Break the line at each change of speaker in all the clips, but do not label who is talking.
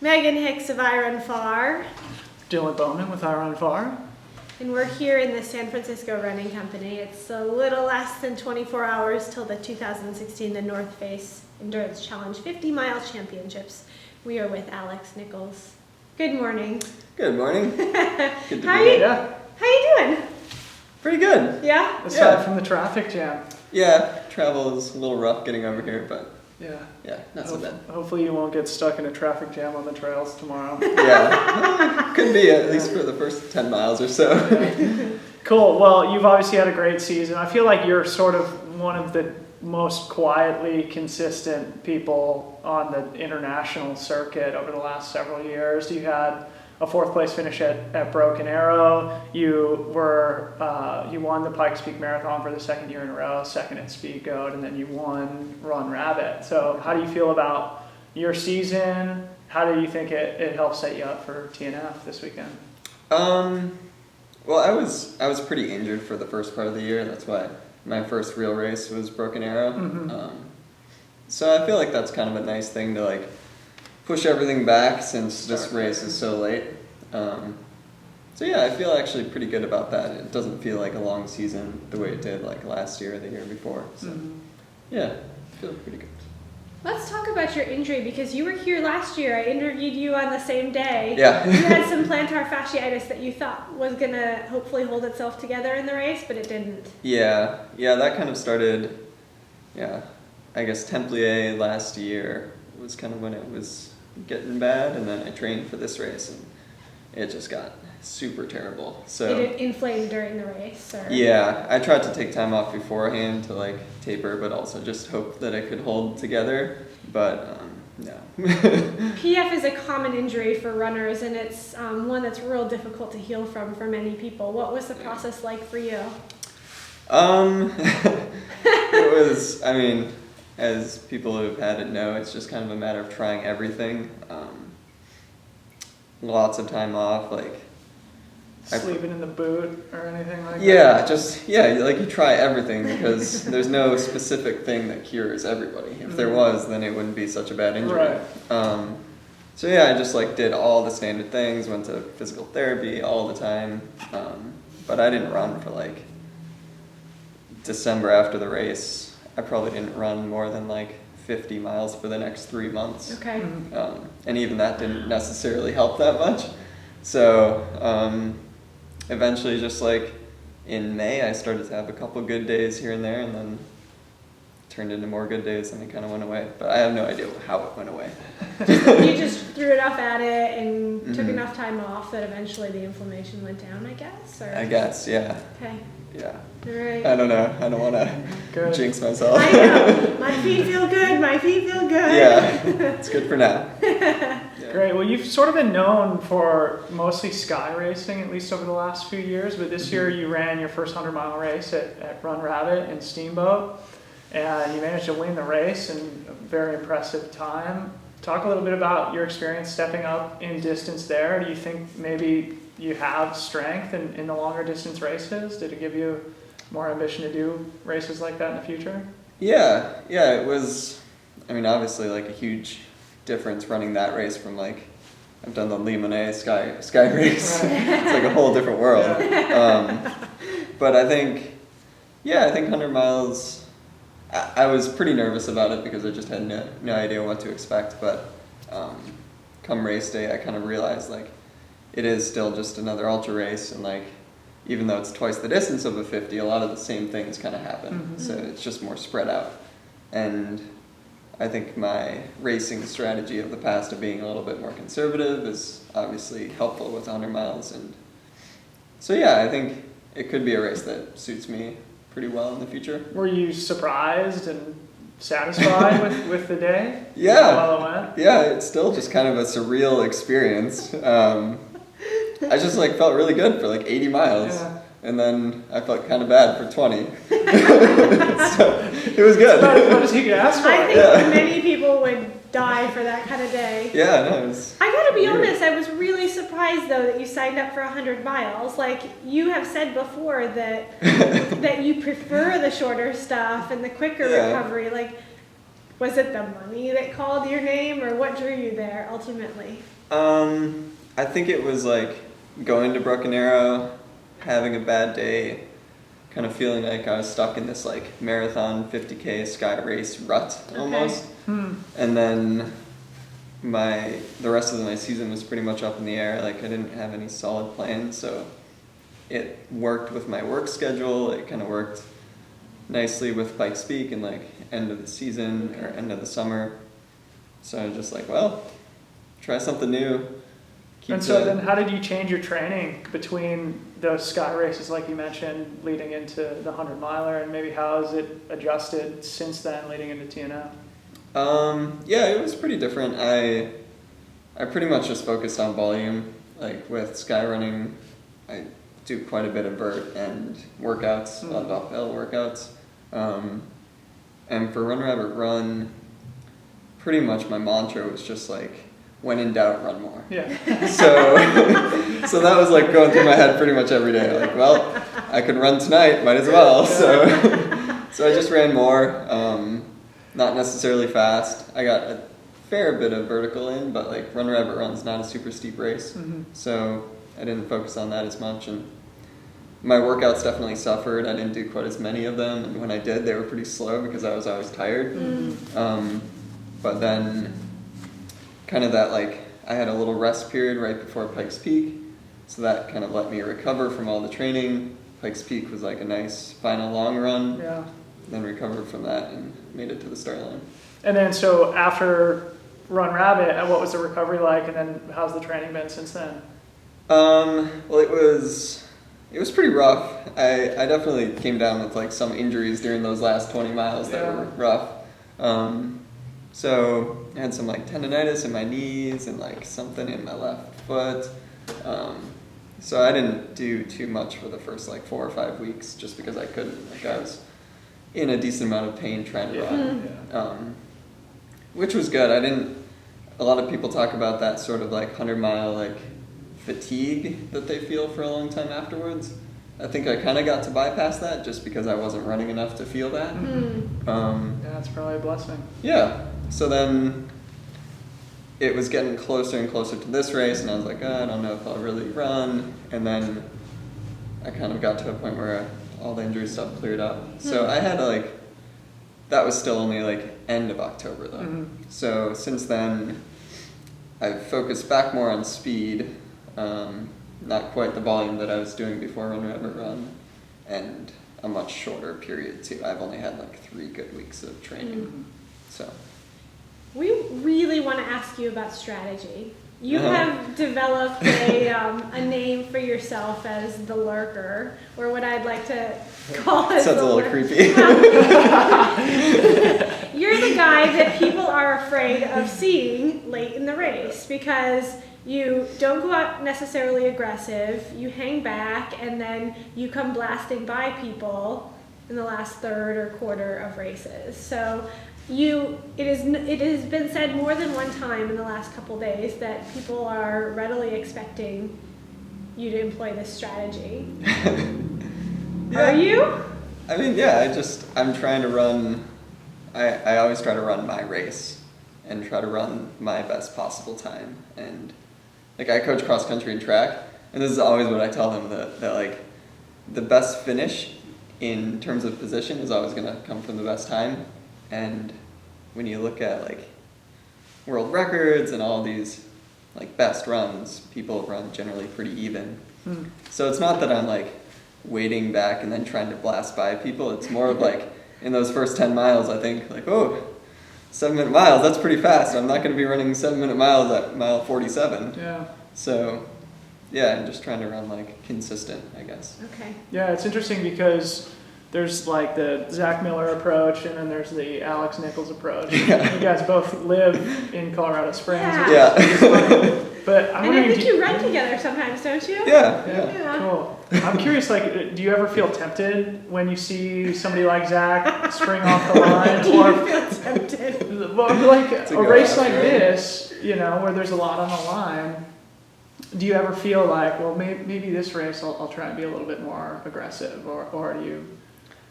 Megan Hicks of Iron Far.
Dylan Bowman with Iron Far.
And we're here in the San Francisco Running Company. It's a little less than 24 hours till the 2016 The North Face Endurance Challenge 50 Mile Championships. We are with Alex Nichols. Good morning.
Good morning. Good to be
How you doing?
Pretty good.
Yeah?
Aside from the traffic jam.
Yeah, travel is a little rough getting over here, but
Yeah,
not so bad.
Hopefully you won't get stuck in a traffic jam on the trails tomorrow.
Yeah, could be at least for the first 10 miles or so.
Cool. Well, you've obviously had a great season. I feel like you're sort of one of the most quietly consistent people on the international circuit over the last several years. You had a fourth place finish at Broken Arrow. You won the Pikes Peak Marathon for the second year in a row, second at Speed Goat, and then you won Run Rabbit. So how do you feel about your season? How do you think it helps set you up for TNF this weekend?
Well, I was pretty injured for the first part of the year. That's why my first real race was Broken Arrow.
Mm-hmm.
So I feel like that's kind of a nice thing to push everything back since this race is so late. So yeah, I feel actually pretty good about that. It doesn't feel like a long season the way it did last year or the year before. So yeah, I feel pretty good.
Let's talk about your injury because you were here last year. I interviewed you on the same day.
Yeah.
You had some plantar fasciitis that you thought was going to hopefully hold itself together in the race, but it didn't.
Yeah, that kind of started, I guess Templier last year was kind of when it was getting bad, and then I trained for this race, and it just got super terrible. So
Did it inflame during the race? Or?
Yeah, I tried to take time off beforehand to taper, but also just hope that I could hold together, but no.
PF is a common injury for runners, and it's one that's real difficult to heal from for many people. What was the process like for you?
It was, as people who have had it know, it's just kind of a matter of trying everything. Lots of time off,
Sleeping in the boot or anything like
that? You try everything because there's no specific thing that cures everybody. If there was, then it wouldn't be such a bad injury.
Right.
So yeah, I just did all the standard things, went to physical therapy all the time, but I didn't run for December after the race. I probably didn't run more than 50 miles for the next 3 months.
Okay.
And even that didn't necessarily help that much. So eventually just in May I started to have a couple good days here and there, and then turned into more good days, and it kind of went away. But I have no idea how it went away.
You just threw enough at it and took enough time off that eventually the inflammation went down, I guess? Or?
I guess, yeah.
Okay.
Yeah.
Right.
I don't know. I don't want to jinx myself.
I know. My feet feel good.
Yeah. It's good for now.
Great. Well, you've sort of been known for mostly sky racing, at least over the last few years, but this year you ran your first 100-mile race at Run Rabbit in Steamboat, and you managed to win the race in a very impressive time. Talk a little bit about your experience stepping up in distance there. Do you think maybe you have strength in the longer distance races? Did it give you more ambition to do races like that in the future?
Yeah, it was, obviously a huge difference running that race from I've done the Limone sky race.
Right.
It's a whole different world.
Yeah.
But I think 100 miles, I was pretty nervous about it because I just had no idea what to expect, but come race day I kind of realized it is still just another ultra race, and even though it's twice the distance of a 50, a lot of the same things kind of happen. Mm-hmm. So it's just more spread out. And I think my racing strategy of the past of being a little bit more conservative is obviously helpful with 100 miles. And so yeah, I think it could be a race that suits me pretty well in the future.
Were you surprised and satisfied with the day?
Yeah.
How well it went?
Yeah, it's still just kind of a surreal experience. I just felt really good for 80 miles.
Yeah.
And then I felt kind of bad for 20. So it was good.
It's about as much as you could ask for.
I think many people would die for that kind of day.
Yeah, no, it was
I gotta be
weird.
honest, I was really surprised though that you signed up for 100 miles. You have said before that that you prefer the shorter stuff and the quicker recovery. Was it the money that called your name, or what drew you there ultimately?
I think it was like going to Broken Arrow, having a bad day, kind of feeling like I was stuck in this like marathon 50K sky race rut almost. And then the rest of my season was pretty much up in the air. Like I didn't have any solid plans, so it worked with my work schedule. It kind of worked nicely with Pikes Peak and like end of the season or end of the summer. So I was just like, well, try something new.
And so then how did you change your training between those sky races like you mentioned leading into the 100 miler, and maybe how has it adjusted since then leading into TNO?
Yeah, it was pretty different. I pretty much just focused on volume. Like with sky running, I do quite a bit of vert and workouts, a lot of uphill workouts. And for Run Rabbit Run, pretty much my mantra was just like, when in doubt, run more.
Yeah.
So that was like going through my head pretty much every day. Like, well, I could run tonight, might as well. So I just ran more, not necessarily fast. I got a fair bit of vertical in, but like Run Rabbit Run's not a super steep race. So I didn't focus on that as much. And my workouts definitely suffered. I didn't do quite as many of them. And when I did, they were pretty slow because I was always tired. But then kind of that like I had a little rest period right before Pikes Peak, so that kind of let me recover from all the training. Pikes Peak was like a nice final long run.
Yeah.
Then recovered from that and made it to the start line.
And then so after Run Rabbit, what was the recovery like, and then how's the training been since then?
Well, it was pretty rough. I definitely came down with like some injuries during those last 20 miles that were rough. So I had some like tendonitis in my knees and like something in my left foot. So I didn't do too much for the first like 4 or 5 weeks just because I couldn't. Like I was in a decent amount of pain trying to run, which was good. A lot of people talk about that sort of like 100-mile like fatigue that they feel for a long time afterwards. I think I kind of got to bypass that just because I wasn't running enough to feel that.
Yeah, that's probably a blessing.
Yeah. So then it was getting closer and closer to this race, and I was like, oh, I don't know if I'll really run. And then I kind of got to a point where all the injury stuff cleared up. So I had that was still only like end of October though. So since then, I've focused back more on speed, not quite the volume that I was doing before Run Rabbit Run, and a much shorter period too. I've only had like 3 good weeks of training. So
we really want to ask you about strategy. You have developed a name for yourself as the lurker, or what I'd like to call as
sounds a little creepy.
You're the guy that people are afraid of seeing late in the race because you don't go out necessarily aggressive, you hang back, and then you come blasting by people in the last third or quarter of races. So it has been said more than one time in the last couple days that people are readily expecting you to employ this strategy. Are you?
I mean, yeah, I'm trying to run, I always try to run my race and try to run my best possible time. And like I coach cross country and track, and this is always what I tell them, that like the best finish in terms of position is always going to come from the best time. And when you look at like world records and all these like best runs, people run generally pretty even. So it's not that I'm like waiting back and then trying to blast by people. It's more of like in those first 10 miles, I think like, oh, 7-minute miles, that's pretty fast. I'm not going to be running 7-minute miles at mile 47.
Yeah.
So yeah, I'm just trying to run like consistent, I guess.
Okay.
Yeah, it's interesting because there's like the Zach Miller approach, and then there's the Alex Nichols approach.
Yeah.
You guys both live in Colorado Springs.
Yeah.
But I'm
And I
wondering,
think you run together sometimes, don't you?
Yeah.
Cool. I'm curious, like, do you ever feel tempted when you see somebody like Zach spring off the line?
Do you feel tempted?
Well, like
It's a
a
good
race like
answer.
this, where there's a lot on the line, do you ever feel like, well, maybe this race I'll try and be a little bit more aggressive, or do you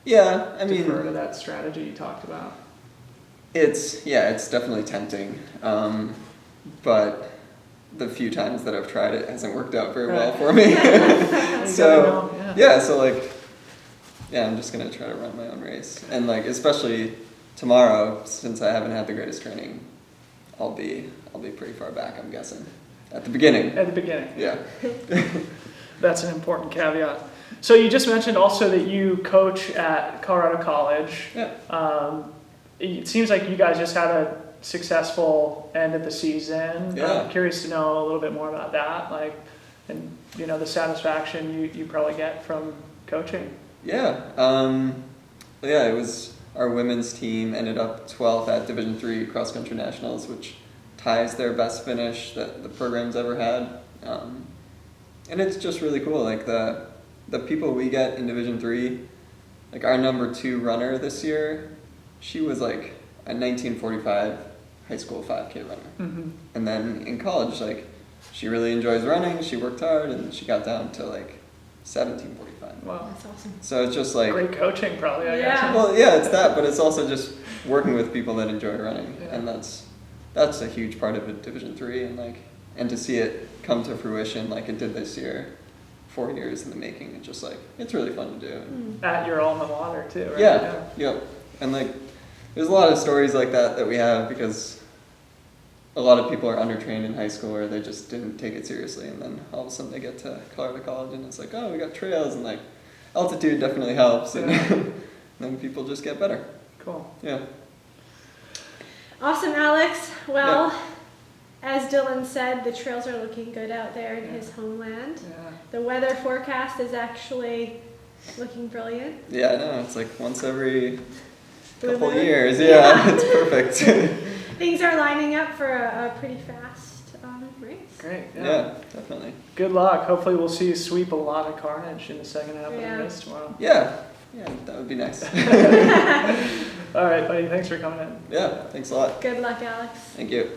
Yeah, I mean,
defer to that strategy you talked about?
It's definitely tempting, but the few times that I've tried it hasn't worked out very well for me. So so like, yeah, I'm just gonna try to run my own race, and like especially tomorrow, since I haven't had the greatest training, I'll be pretty far back, I'm guessing, at the beginning.
At the beginning.
Yeah.
That's an important caveat. So you just mentioned also that you coach at Colorado College.
Yeah.
It seems like you guys just had a successful end of the season.
Yeah.
I'm curious to know a little bit more about that, like, and the satisfaction you probably get from coaching.
Yeah. It was our women's team ended up 12th at Division III Cross Country Nationals, which ties their best finish that the program's ever had. And it's just really cool. Like the people we get in Division III, like our number 2 runner this year, she was like a 1945 high school 5K runner.
Mm-hmm.
And then in college, like she really enjoys running, she worked hard, and she got down to like 1745.
Wow.
That's awesome.
So it's just like,
Great coaching, probably, I
Yeah.
guess.
well, yeah, it's that, but it's also just working with people that enjoy running,
Yeah.
and that's a huge part of a Division III, and to see it come to fruition like it did this year, 4 years in the making. It's just like, it's really fun to do.
At your alma mater, too, right?
Yep. And like, there's a lot of stories like that we have, because a lot of people are undertrained in high school, or they just didn't take it seriously, and then all of a sudden they get to Colorado College and it's like, oh, we got trails, and like altitude definitely helps, and then people just get better.
Cool.
Yeah.
Awesome, Alex. Well, as Dylan said, the trails are looking good out there in his homeland.
Yeah.
The weather forecast is actually looking brilliant.
Yeah, I know. It's like once every
Blue
couple
moon.
years. Yeah, it's perfect.
Things are lining up for a pretty fast race.
Great.
Yeah, definitely.
Good luck. Hopefully we'll see you sweep a lot of carnage in the second half of
Yeah.
the race tomorrow.
Yeah, that would be nice.
All right, buddy. Thanks for coming in.
Yeah, thanks a lot.
Good luck, Alex.
Thank you.